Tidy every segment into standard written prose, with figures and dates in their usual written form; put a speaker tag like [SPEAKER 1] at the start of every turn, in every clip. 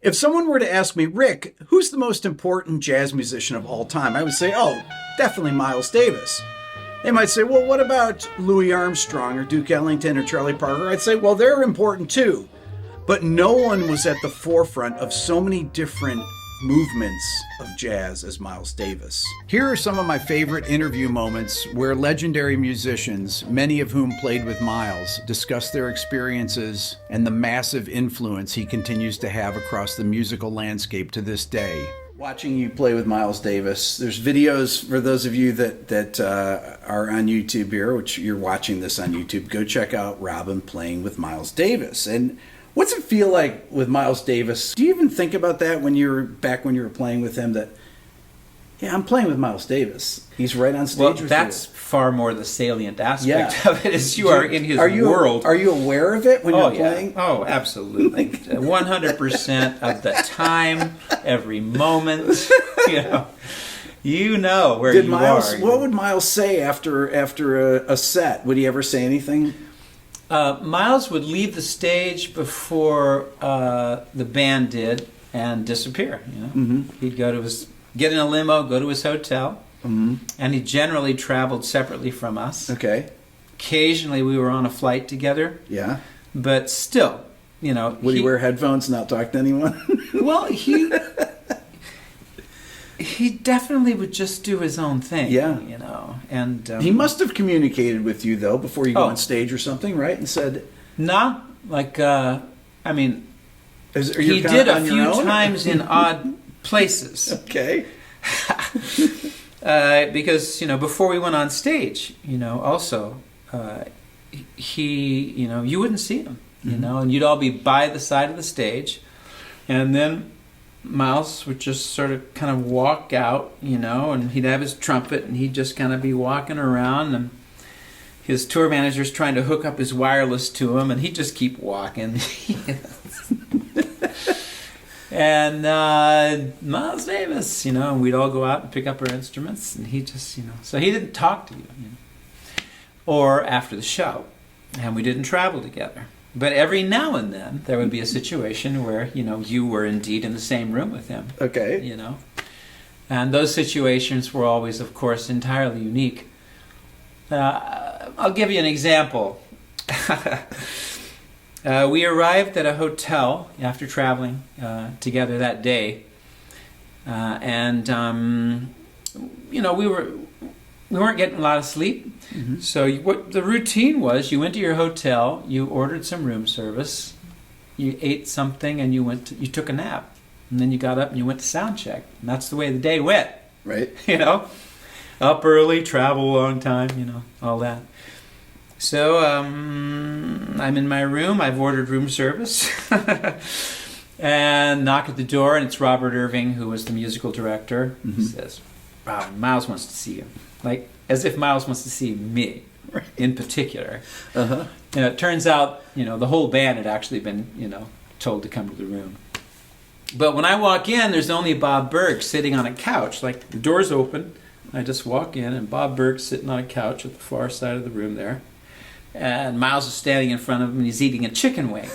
[SPEAKER 1] If someone were to ask me, Rick, who's the most important jazz musician of all time? I would say, oh, definitely Miles Davis. They might say, well, what about Louis Armstrong or Duke Ellington or Charlie Parker? I'd say, well, they're important too. But no one was at the forefront of so many different movements of jazz as Miles Davis. Here are some of my favorite interview moments where legendary musicians, many of whom played with Miles, discuss their experiences and the massive influence he continues to have across the musical landscape to this day. Watching you play with Miles Davis, there's videos for those of you that are on YouTube here, which you're watching this on YouTube. Go check out Robben playing with Miles Davis. And what's it feel like with Miles Davis? Do you even think about that when you were playing with him? That, yeah, I'm playing with Miles Davis. He's right on stage with you.
[SPEAKER 2] Well, that's far more the salient aspect of it, is you are in his world.
[SPEAKER 1] Are you aware of it when you're playing?
[SPEAKER 2] Oh, absolutely. 100% of the time, every moment. You know where you are.
[SPEAKER 1] What would Miles say after a set? Would he ever say anything?
[SPEAKER 2] Miles would leave the stage before the band did and disappear. He'd get in a limo, go to his hotel, and he generally traveled separately from us.
[SPEAKER 1] Okay.
[SPEAKER 2] Occasionally we were on a flight together.
[SPEAKER 1] Yeah.
[SPEAKER 2] But still,
[SPEAKER 1] Would he wear headphones and not talk to anyone?
[SPEAKER 2] Well, he definitely would just do his own thing.
[SPEAKER 1] Yeah.
[SPEAKER 2] And
[SPEAKER 1] he must have communicated with you though before you go on stage or something, right? And said,
[SPEAKER 2] "Nah." He did a few times in odd places.
[SPEAKER 1] Okay.
[SPEAKER 2] Because before we went on stage, also he you wouldn't see him, and you'd all be by the side of the stage, and then Miles would just sort of kind of walk out, and he'd have his trumpet, and he'd just kind of be walking around, and his tour manager's trying to hook up his wireless to him, and he'd just keep walking. And Miles Davis, and we'd all go out and pick up our instruments, and he just, so he didn't talk to you, or after the show, and we didn't travel together. But every now and then there would be a situation where, you were indeed in the same room with him.
[SPEAKER 1] Okay.
[SPEAKER 2] And those situations were always, of course, entirely unique. I'll give you an example. We arrived at a hotel after traveling together that day, and we weren't getting a lot of sleep. Mm-hmm. So what the routine was, you went to your hotel, you ordered some room service, you ate something, and you took a nap, and then you got up and you went to sound check, and that's the way the day went.
[SPEAKER 1] Right.
[SPEAKER 2] Up early, travel a long time, all that. So I'm in my room. I've ordered room service, and knock at the door, and it's Robert Irving, who was the musical director. Mm-hmm. He says, "Wow, Miles wants to see you," like as if Miles wants to see me in particular. Uh-huh. It turns out, the whole band had actually been, told to come to the room. But when I walk in, there's only Bob Berg sitting on a couch. Like the door's open, I just walk in, and Bob Berg's sitting on a couch at the far side of the room there. And Miles is standing in front of him, and he's eating a chicken wing.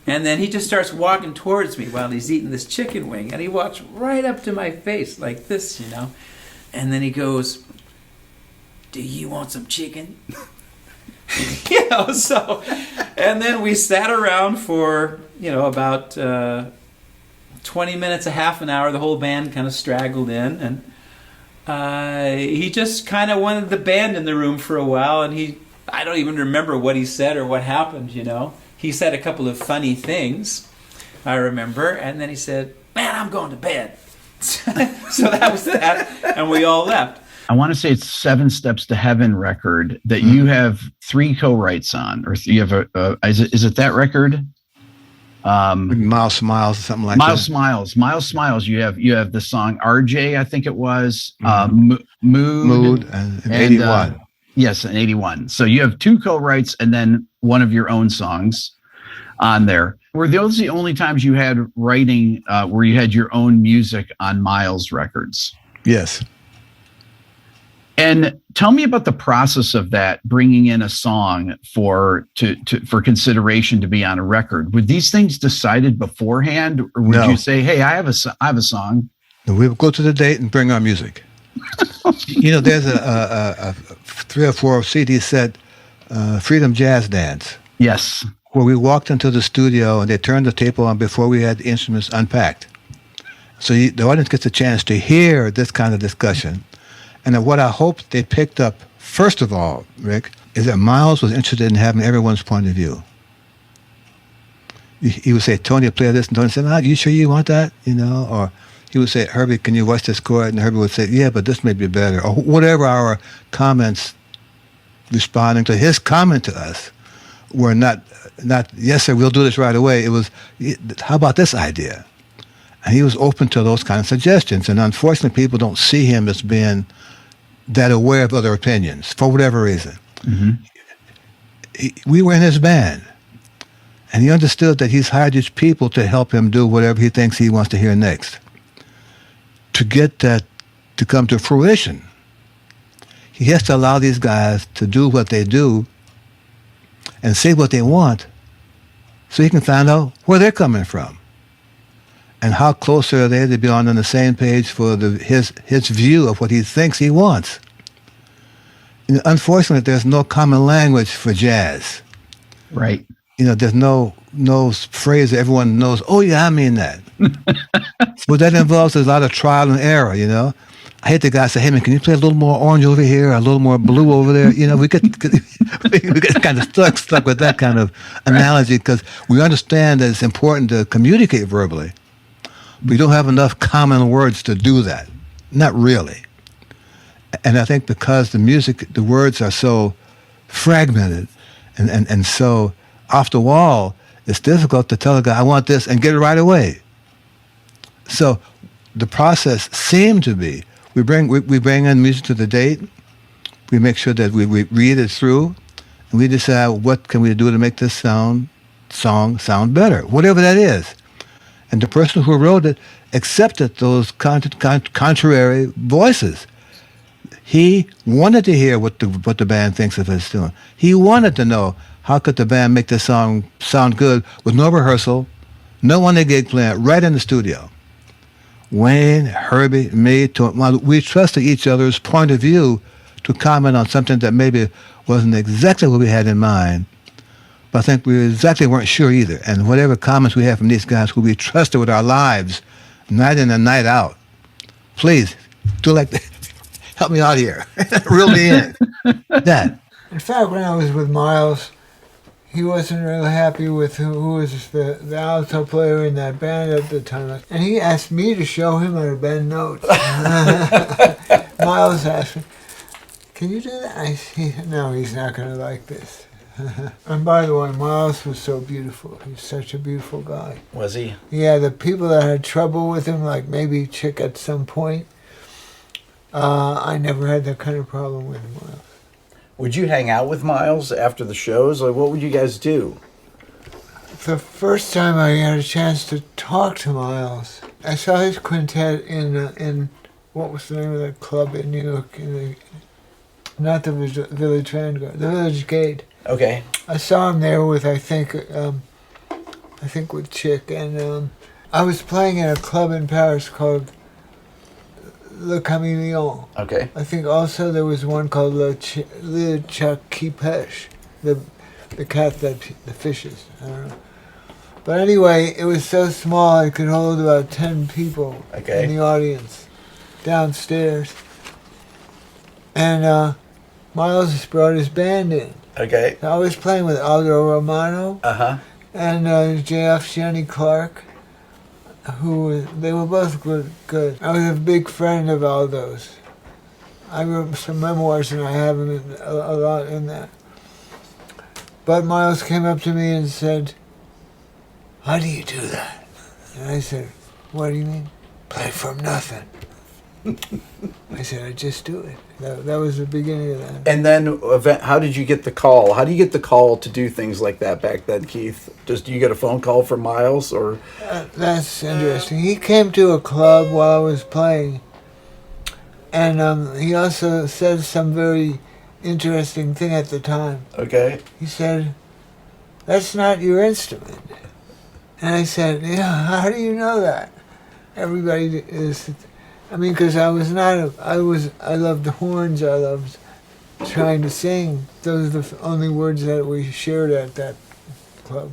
[SPEAKER 2] And then he just starts walking towards me while he's eating this chicken wing. And he walks right up to my face like this, And then he goes, "Do you want some chicken?" So... And then we sat around for, about 20 minutes, a half an hour. The whole band kind of straggled in. And he just kind of wanted the band in the room for a while. And I don't even remember what he said or what happened, He said a couple of funny things, I remember. And then he said, "Man, I'm going to bed." So that was that. And we all left.
[SPEAKER 3] I want to say it's 7 Steps to Heaven record that you have 3 co-writes on, or you have is it that record?
[SPEAKER 4] Miles Smiles or something like
[SPEAKER 3] Miles
[SPEAKER 4] that.
[SPEAKER 3] Miles Smiles. You have the song RJ, I think it was,
[SPEAKER 4] Mood and 81.
[SPEAKER 3] Yes, in 81. So you have 2 co-writes and then one of your own songs on there. Were those the only times you had writing where you had your own music on Miles records?
[SPEAKER 4] Yes.
[SPEAKER 3] And tell me about the process of that, bringing in a song for consideration to be on a record. Were these things decided beforehand, or would you say, "Hey, I have a song"?
[SPEAKER 4] No, we would go to the date and bring our music. There's a 3 or 4 CD set, Freedom Jazz Dance.
[SPEAKER 3] Yes.
[SPEAKER 4] Where we walked into the studio and they turned the tape on before we had the instruments unpacked. So the audience gets a chance to hear this kind of discussion. And what I hope they picked up, first of all, Rick, is that Miles was interested in having everyone's point of view. He would say, "Tony, play this," and Tony said, "You sure you want that?" Or he would say, "Herbie, can you watch this chord?" And Herbie would say, "Yeah, but this may be better," or whatever. Our comments responding to his comment to us were not, "Yes, sir, we'll do this right away." It was, "How about this idea?" And he was open to those kind of suggestions. And unfortunately, people don't see him as being that aware of other opinions for whatever reason. Mm-hmm. We were in his band, and he understood that he's hired these people to help him do whatever he thinks he wants to hear next. To get that to come to fruition, he has to allow these guys to do what they do and say what they want so he can find out where they're coming from and how close are they to be on the same page for his view of what he thinks he wants. Unfortunately, there's no common language for jazz.
[SPEAKER 3] Right.
[SPEAKER 4] There's no phrase that everyone knows, "Oh, yeah, I mean that." But that involves a lot of trial and error, I hate the guy say, "Hey, man, can you play a little more orange over here, a little more blue over there?" We get kind of stuck with that kind of analogy because we understand that it's important to communicate verbally. We don't have enough common words to do that. Not really. And I think because the words are so fragmented and so off the wall, it's difficult to tell a guy, "I want this," and get it right away. So the process seemed to be, we bring in music to the date, we make sure that we read it through, and we decide what can we do to make this song sound better, whatever that is. And the person who wrote it accepted those contrary voices. He wanted to hear what the band thinks of his tune. He wanted to know, how could the band make this song sound good with no rehearsal, no one at gig playing, right in the studio. Wayne, Herbie, me, we trusted each other's point of view to comment on something that maybe wasn't exactly what we had in mind, but I think we exactly weren't sure either. And whatever comments we had from these guys who we trusted with our lives, night in and night out, please, do like that. Help me out here. Reel me in. That.
[SPEAKER 5] In fact, when I was with Miles, he wasn't really happy with who was the alto player in that band at the time. And he asked me to show him how to bend notes. Miles asked me, "Can you do that?" I said, "No, he's not going to like this." And by the way, Miles was so beautiful. He's such a beautiful guy.
[SPEAKER 1] Was he?
[SPEAKER 5] Yeah, the people that had trouble with him, like maybe Chick at some point, I never had that kind of problem with Miles.
[SPEAKER 1] Would you hang out with Miles after the shows? Like, what would you guys do?
[SPEAKER 5] The first time I had a chance to talk to Miles, I saw his quintet in what was the name of that club in New York? Not the Village Vanguard, the Village Gate.
[SPEAKER 1] Okay.
[SPEAKER 5] I saw him there with I think with Chick, and I was playing in a club in Paris called Le Chameleon.
[SPEAKER 1] Okay.
[SPEAKER 5] I think also there was one called Le Chat qui pêche, the cat that the fishes. I don't know. But anyway, it was so small it could hold about 10 people in the audience downstairs. And Miles brought his band in.
[SPEAKER 1] Okay.
[SPEAKER 5] So I was playing with Aldo Romano and JF Jenny Clark, they were both good. I was a big friend of Aldo's. I wrote some memoirs and I have him a lot in that. But Miles came up to me and said, "How do you do that?" And I said, "What do you mean?" "Play from nothing." I said, "I just do it." That was the beginning of that.
[SPEAKER 1] And then, how did you get the call? How do you get the call to do things like that back then, Keith? Do you get a phone call from Miles, or?
[SPEAKER 5] That's interesting. He came to a club while I was playing, And he also said some very interesting thing at the time.
[SPEAKER 1] Okay.
[SPEAKER 5] He said, "That's not your instrument." And I said, "Yeah, how do you know that?" Everybody is, I mean, because I loved the horns, I loved trying to sing. Those are the only words that we shared at that club.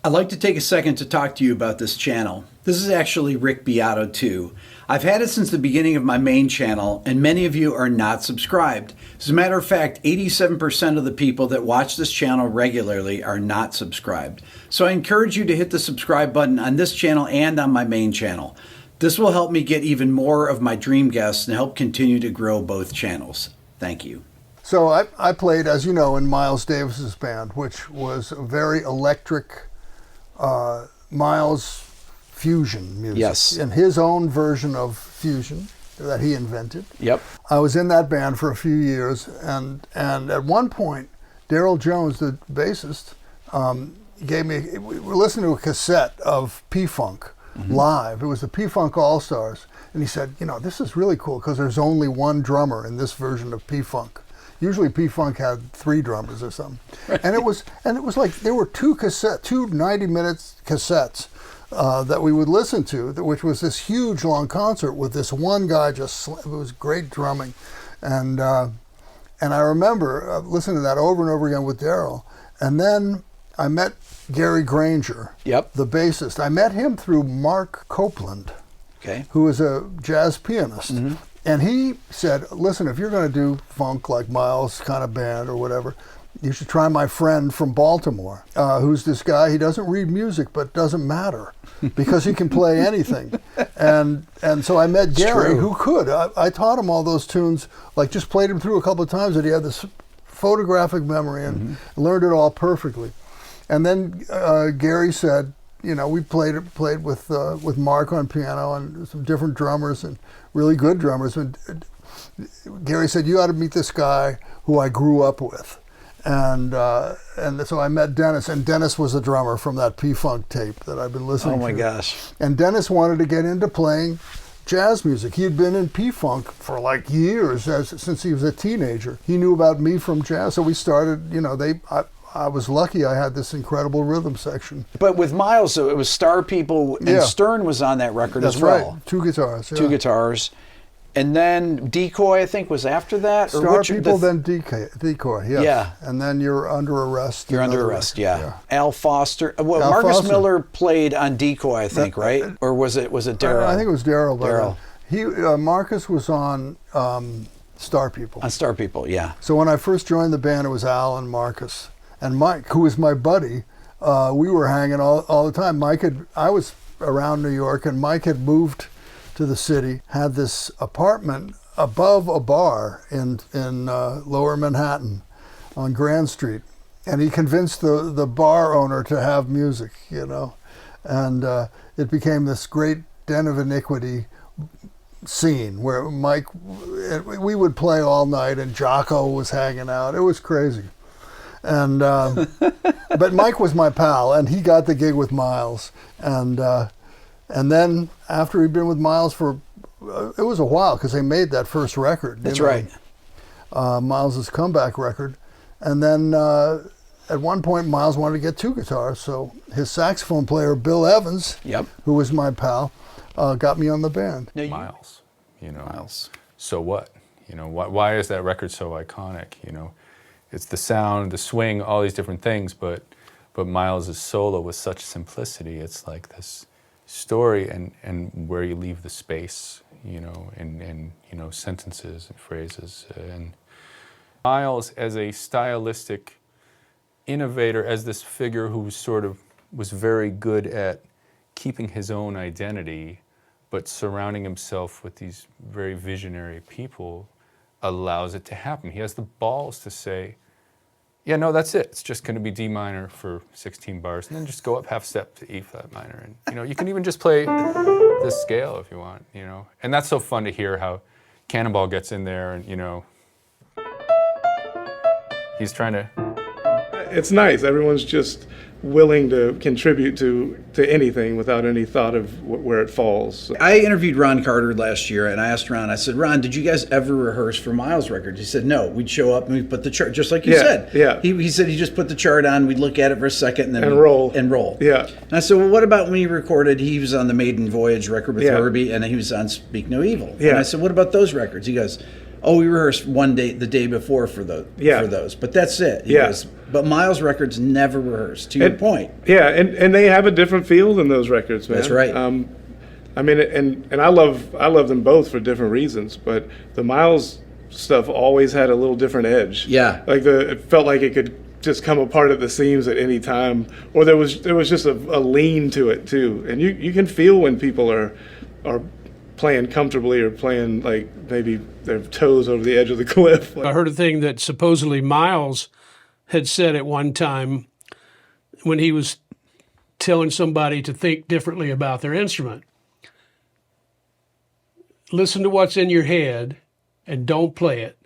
[SPEAKER 1] I'd like to take a second to talk to you about this channel. This is actually Rick Beato too. I've had it since the beginning of my main channel, and many of you are not subscribed. As a matter of fact, 87% of the people that watch this channel regularly are not subscribed. So I encourage you to hit the subscribe button on this channel and on my main channel. This will help me get even more of my dream guests and help continue to grow both channels. Thank you.
[SPEAKER 6] So I played, as you know, in Miles Davis's band, which was a very electric Miles fusion music.
[SPEAKER 1] Yes.
[SPEAKER 6] And his own version of fusion that he invented.
[SPEAKER 1] Yep.
[SPEAKER 6] I was in that band for a few years, and at one point, Daryl Jones, the bassist, gave me, we were listening to a cassette of P-Funk live. It was the P-Funk All-Stars. And he said, you know, this is really cool because there's only one drummer in this version of P-Funk. Usually P-Funk had 3 drummers or something. Right. And it was like there were two 90-minute cassettes that we would listen to, which was this huge long concert with this one guy it was great drumming. And I remember listening to that over and over again with Daryl. And then I met Gary Granger, the bassist. I met him through Mark Copeland, who was a jazz pianist. And he said, listen, if you're going to do funk like Miles kind of band or whatever, you should try my friend from Baltimore, who's this guy. He doesn't read music, but doesn't matter because he can play anything. And so I met Gary, who could. I taught him all those tunes, like just played him through a couple of times, and he had this photographic memory and learned it all perfectly. And then Gary said, you know, we played with Mark on piano and some different drummers and really good drummers. And Gary said, you ought to meet this guy who I grew up with. And so I met Dennis, and Dennis was the drummer from that P-Funk tape that I've been listening to.
[SPEAKER 1] Oh my gosh. And
[SPEAKER 6] Dennis wanted to get into playing jazz music. He had been in P-Funk for like years, since he was a teenager. He knew about me from jazz, so we started, you know, I was lucky I had this incredible rhythm section.
[SPEAKER 1] But with Miles, though, it was Star People, and Stern was on that record as well.
[SPEAKER 6] That's right. 2 guitars.
[SPEAKER 1] Yeah. 2 guitars. And then Decoy, I think, was after that?
[SPEAKER 6] Star People, then Decoy, yes.
[SPEAKER 1] Yeah.
[SPEAKER 6] And then You're Under Arrest.
[SPEAKER 1] You're Under Arrest, yeah. Al Foster. Well, Al Marcus Foster. Miller played on Decoy, I think, right? Or was it Daryl?
[SPEAKER 6] I think it was Daryl. Daryl. Marcus was on Star People.
[SPEAKER 1] On Star People, yeah.
[SPEAKER 6] So when I first joined the band, it was Al and Marcus. And Mike, who was my buddy, we were hanging all the time. I was around New York, and Mike had moved to the city, had this apartment above a bar in Lower Manhattan on Grand Street. And he convinced the bar owner to have music, you know. And it became this great den of iniquity scene where we would play all night, and Jocko was hanging out. It was crazy. And but Mike was my pal, and he got the gig with Miles. And then after he'd been with Miles for, it was a while because they made that first record.
[SPEAKER 1] That's right.
[SPEAKER 6] Miles's comeback record. And then at one point, Miles wanted to get 2 guitars, so his saxophone player, Bill Evans, who was my pal, got me on the band.
[SPEAKER 7] Miles, you know. Miles. So what? You know, why is that record so iconic? You know, it's the sound, the swing, all these different things, but Miles's solo with such simplicity. It's like this story and where you leave the space, you know, and you know, sentences and phrases. And Miles as a stylistic innovator, as this figure who was very good at keeping his own identity, but surrounding himself with these very visionary people, allows it to happen. He has the balls to say, yeah, no, that's it. It's just going to be D minor for 16 bars, and then just go up half step to E flat minor. And you know, you can even just play this scale if you want, you know. And that's so fun to hear how Cannonball gets in there, and you know, he's trying to.
[SPEAKER 8] It's nice. Everyone's just willing to contribute to anything without any thought of where it falls.
[SPEAKER 1] I interviewed Ron Carter last year, and I asked Ron, I said, Ron, did you guys ever rehearse for Miles records? He said, no, we'd show up and we'd put the chart, just like you said.
[SPEAKER 8] Yeah.
[SPEAKER 1] He said he just put the chart on, we'd look at it for a second, and then
[SPEAKER 8] And roll.
[SPEAKER 1] Yeah. And I said, well, what about when he recorded, he was on the Maiden Voyage record with Herbie, and he was on Speak No Evil.
[SPEAKER 8] Yeah.
[SPEAKER 1] And I said, what about those records? He goes, oh, we rehearsed one day, the day before for those, but that's it. He goes, but Miles records never rehearsed, to your point.
[SPEAKER 8] Yeah, and they have a different feel than those records, man.
[SPEAKER 1] That's right.
[SPEAKER 8] I mean, and I love them both for different reasons, but the Miles stuff always had a little different edge.
[SPEAKER 1] Yeah.
[SPEAKER 8] Like it felt like it could just come apart at the seams at any time, or there was just a lean to it too, and you can feel when people are playing comfortably or playing like maybe their toes over the edge of the cliff.
[SPEAKER 9] I heard a thing that supposedly Miles had said at one time when he was telling somebody to think differently about their instrument. Listen to what's in your head and don't play it,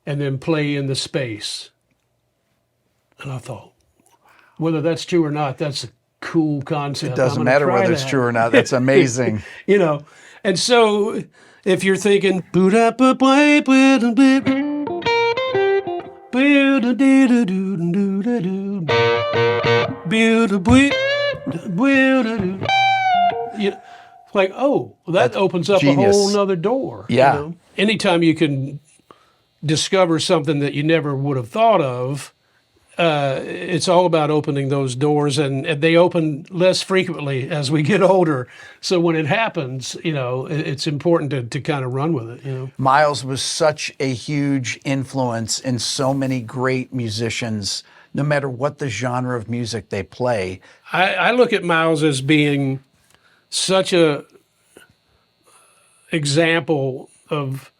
[SPEAKER 9] and then play in the space. And I thought, whether that's true or not, that's a cool concept.
[SPEAKER 10] It doesn't matter whether it's true or not. That's amazing.
[SPEAKER 9] You know, and so if you're thinking, like, oh, well, that opens up
[SPEAKER 10] genius.
[SPEAKER 9] a whole nother door.
[SPEAKER 10] Yeah.
[SPEAKER 9] You know? Anytime you can discover something that you never would have thought of, it's all about opening those doors, and they open less frequently as we get older. So when it happens, you know, it's important to kind of run with it, you know.
[SPEAKER 10] Miles was such a huge influence in so many great musicians, no matter what the genre of music they play.
[SPEAKER 9] I look at Miles as being such a example of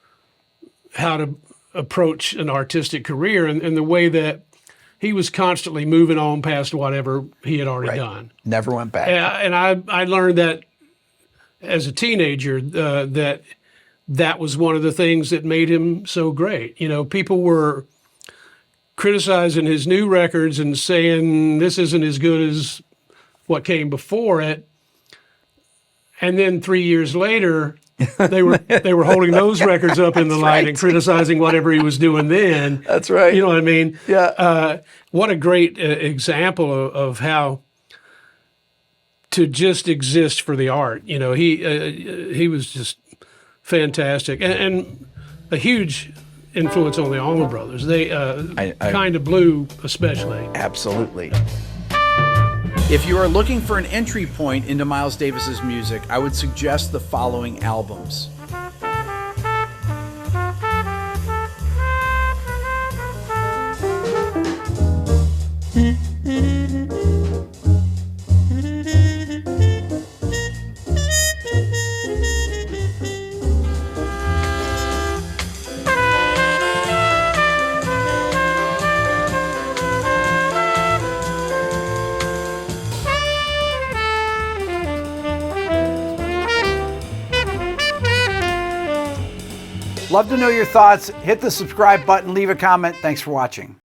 [SPEAKER 9] how to approach an artistic career, and the way that he was constantly moving on past whatever he had already done.
[SPEAKER 10] Never went back.
[SPEAKER 9] And I learned that as a teenager, that was one of the things that made him so great. You know, people were criticizing his new records and saying this isn't as good as what came before it. And then 3 years later, they were holding those records up in the light and criticizing whatever he was doing then.
[SPEAKER 10] That's right.
[SPEAKER 9] You know what I mean?
[SPEAKER 10] Yeah.
[SPEAKER 9] What a great example of how to just exist for the art. You know, he was just fantastic and a huge influence on the Allman Brothers. They Kind of Blue especially.
[SPEAKER 10] Absolutely.
[SPEAKER 1] If you are looking for an entry point into Miles Davis's music, I would suggest the following albums.
[SPEAKER 10] Love to know your thoughts. Hit the subscribe button, leave a comment. Thanks for watching.